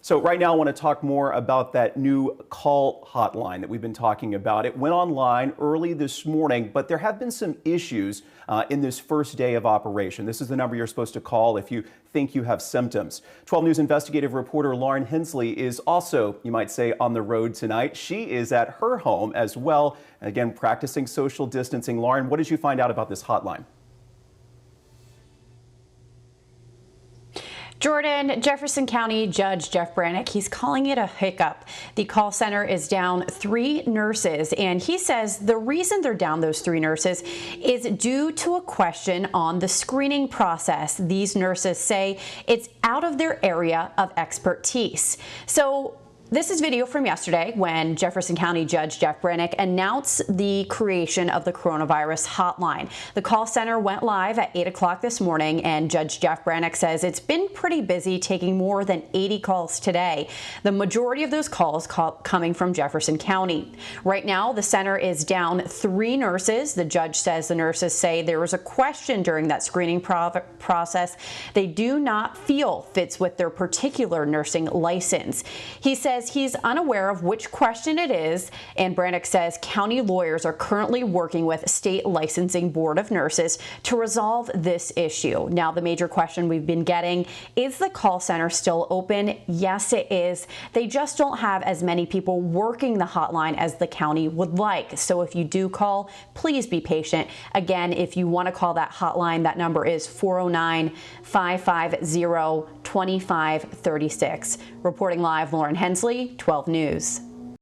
So right now I want to talk more about that new call hotline that we've been talking about. It went online early this morning, but there have been some issues in this first day of operation. This is the number you're supposed to call if you think you have symptoms. 12 News investigative reporter Lauren Hensley is also, you might say, on the road tonight. She is at her home as well, again, practicing social distancing. Lauren, what did you find out about this hotline? Jordan, Jefferson County Judge Jeff Brannick, he's calling it a hiccup. The call center is down 3 nurses, and he says the reason they're down those 3 nurses is due to a question on the screening process. These nurses say it's out of their area of expertise. So this is video from yesterday when Jefferson County Judge Jeff Brannick announced the creation of the coronavirus hotline. The call center went live at 8 o'clock this morning, and Judge Jeff Brannick says it's been pretty busy, taking more than 80 calls today. The majority of those calls coming from Jefferson County. Right now, the center is down 3 nurses. The judge says the nurses say there was a question during that screening process they do not feel fits with their particular nursing license. He says he's unaware of which question it is, and Brannick says county lawyers are currently working with State Licensing Board of Nurses to resolve this issue. Now, the major question we've been getting, is the call center still open? Yes, it is. They just don't have as many people working the hotline as the county would like. So if you do call, please be patient. Again, if you want to call that hotline, that number is 409-550-2536. Reporting live, Lauren Hensley, 12 News.